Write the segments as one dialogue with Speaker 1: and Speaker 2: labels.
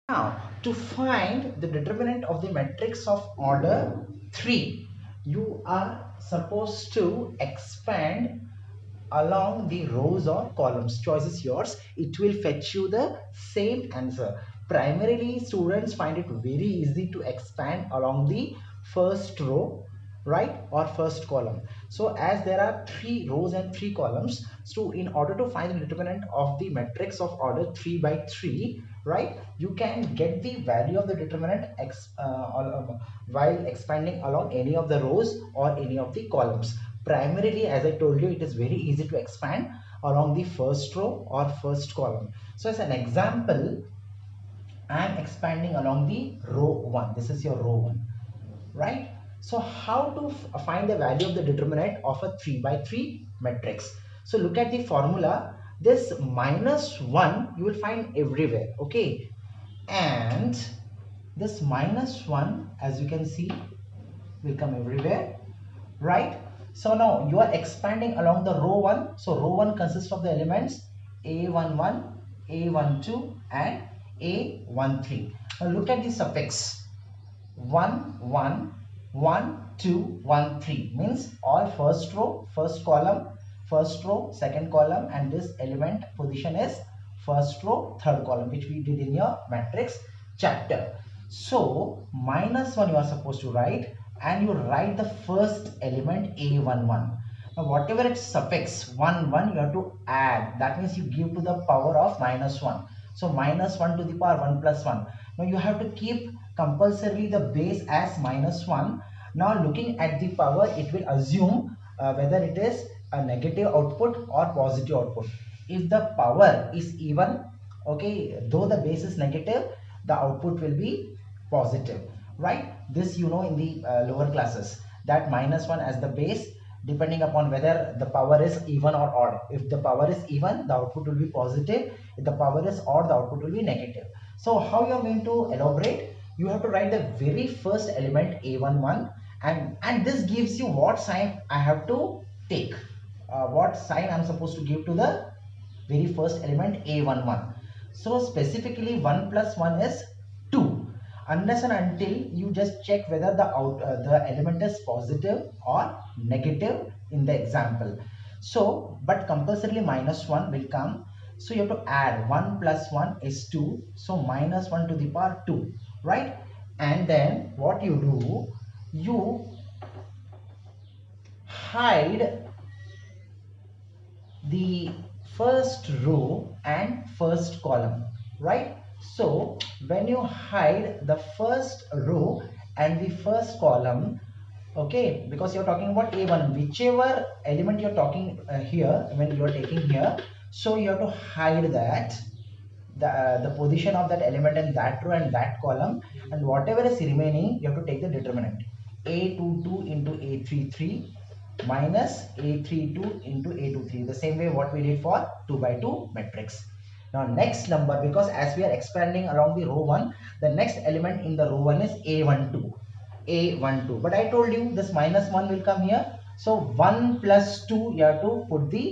Speaker 1: Now, to find the determinant of the matrix of order 3, you are supposed to expand along the rows or columns. Choice is yours. It will fetch you the same answer. Primarily, students find it very easy to expand along the first row, right, or first column. So as there are 3 rows and 3 columns, so in order to find the determinant of the matrix of order 3 by 3, right, you can get the value of the determinant while expanding along any of the rows or any of the columns. Primarily, as I told you, it is very easy to expand along the first row or first column. So as an example, I am expanding along the row 1. This is your row 1, right? So how to find the value of the determinant of a 3 by 3 matrix? So look at the formula. This -1 you will find everywhere, okay? And this -1, as you can see, will come everywhere, right? So now you are expanding along the row 1. So row 1 consists of the elements A11, A12 and A13. Now look at the suffix 1 1 1 2 1 3, means all first row, first column, first row, second column, and this element position is first row, third column, which we did in your matrix chapter. So -1 you are supposed to write, and you write the first element A11. Now whatever its suffix 1 1 you have to add. That means you give to the power of -1. So -1 to the power 1 plus 1. Now you have to keep compulsorily the base as -1. Now looking at the power, it will assume whether it is a negative output or positive output. If the power is even, okay, though the base is negative, the output will be positive, right? This you know in the lower classes, that -1 as the base, depending upon whether the power is even or odd. If the power is even, the output will be positive. If the power is odd, the output will be negative. So how you are going to elaborate? You have to write the very first element A11, and this gives you what sign I have to take, what sign I'm supposed to give to the very first element A11. So specifically 1 plus 1 is 2, unless and until you just check whether the element is positive or negative in the example. So but compulsorily -1 will come, so you have to add 1 plus 1 is 2, so -1 to the power 2, right? And then what you do, you hide the first row and first column, right? So when you hide the first row and the first column, okay, because you're talking about A1, whichever element you're talking here, when you're taking here, so you have to hide that the position of that element in that row and that column, and whatever is remaining you have to take the determinant A22 into A33 minus A32 into A23, the same way what we did for 2 by 2 matrix. Now next number, because as we are expanding along the row 1, the next element in the row 1 is A12, but I told you this -1 will come here, so 1 plus 2 you have to put the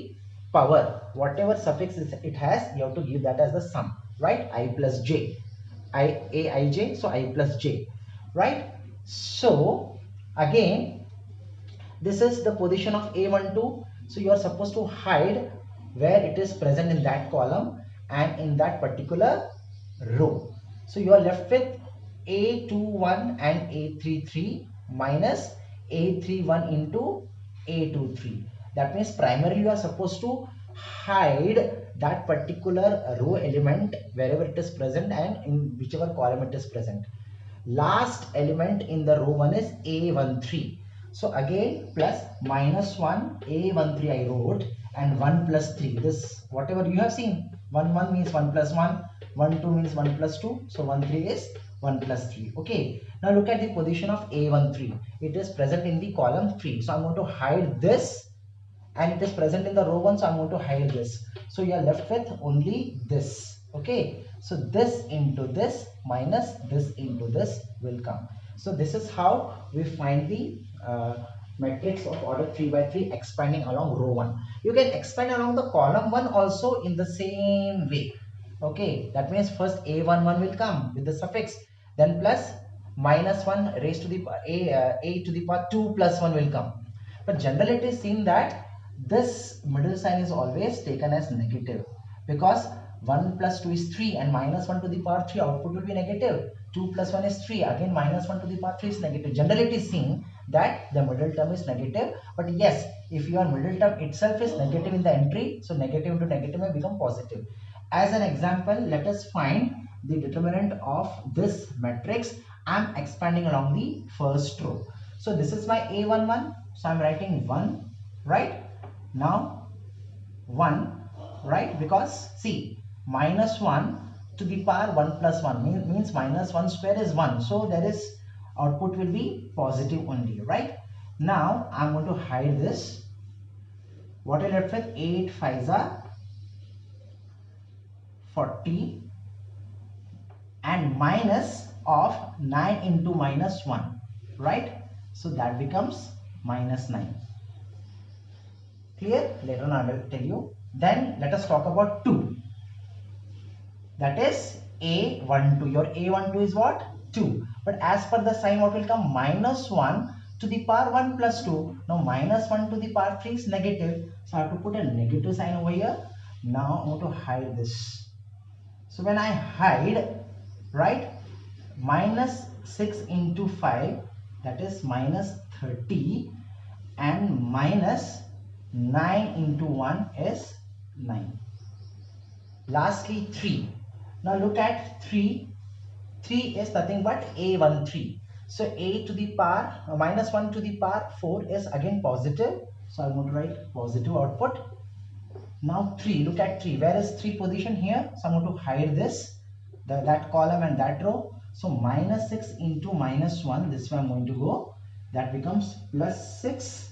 Speaker 1: power, whatever suffix it has, you have to give that as the sum, right? I plus j, aij, so I plus j, right? So again, this is the position of A12, so you are supposed to hide where it is present in that column and in that particular row. So you are left with A21 and A33 minus A31 into A23. That means primarily you are supposed to hide that particular row element wherever it is present and in whichever column it is present. Last element in the row 1 is A13. So again plus -1 A13 I wrote, and 1 plus 3. This whatever you have seen, 1 1 means 1 plus 1, 1 2 means 1 plus 2. So 1 3 is 1 plus 3. Okay. Now look at the position of A13. It is present in the column 3. So I'm going to hide this, and it is present in the row 1, so I'm going to hide this. So you are left with only this. Okay, so this into this minus this into this will come. So this is how we find the matrix of order 3 by 3 expanding along row 1. You can expand along the column 1 also in the same way. Okay, that means first a11 will come with the suffix, then plus minus 1 raised to the a to the power 2 plus 1 will come. But generally it is seen that this middle sign is always taken as negative, because 1 plus 2 is 3 and minus 1 to the power 3 output will be negative. 2 plus 1 is 3, again minus 1 to the power 3 is negative. Generally it is seen that the middle term is negative, but yes, if your middle term itself is negative in the entry, so negative into negative may become positive. As an example, let us find the determinant of this matrix. I am expanding along the first row. So this is my A11. So I am writing 1, right? Now 1, right? Because see, minus 1 to the power 1 plus 1 means minus 1 square is 1. So there is output will be positive only, right? Now I am going to hide this. What I left with 8 5s are 40 and minus of 9 into minus 1, right? So that becomes minus 9. Clear? Later on I will tell you. Then let us talk about 2. That is A12. Your A12 is what? 2. But as per the sign, what will come? Minus 1 to the power 1 plus 2. Now minus 1 to the power 3 is negative. So I have to put a negative sign over here. Now I want to hide this. So when I hide, right, minus 6 into 5, that is minus 30, and minus 9 into 1 is 9. Lastly 3. Now look at 3. 3 is nothing but A13. So a to the power minus 1 to the power 4 is again positive. So I'm going to write positive output. Now 3, look at 3. Where is 3 position here? So I'm going to hide this, that column and that row. So minus 6 into minus 1, this way I'm going to go. That becomes plus 6,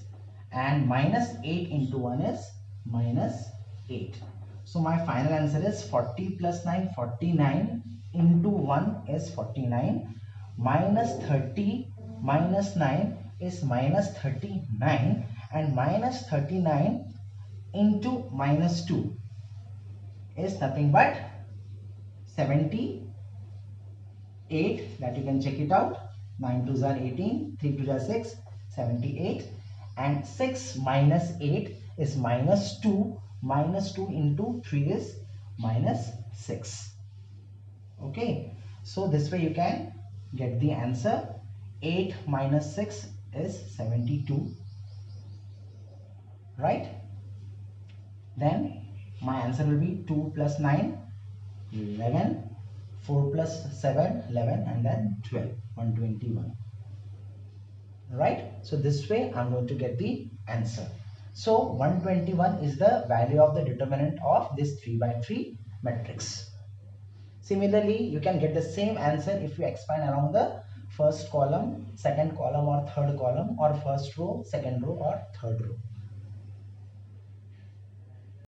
Speaker 1: and minus 8 into 1 is minus 8. So my final answer is 40 plus 9, 49 into 1 is 49. Minus 30 minus 9 is minus 39, and minus 39 into minus 2 is nothing but 78. That you can check it out. 9 2s are 18, 3 2s are 6, 78. And 6 minus 8 is minus 2. Minus 2 into 3 is minus 6. Okay. So this way you can get the answer. 8 minus 6 is 72. Right? Then my answer will be 2 plus 9, 11. 4 plus 7, 11, and then 12, 121. Right? So this way I'm going to get the answer. So 121 is the value of the determinant of this 3 by 3 matrix. Similarly, you can get the same answer if you expand along the first column, second column or third column, or first row, second row or third row.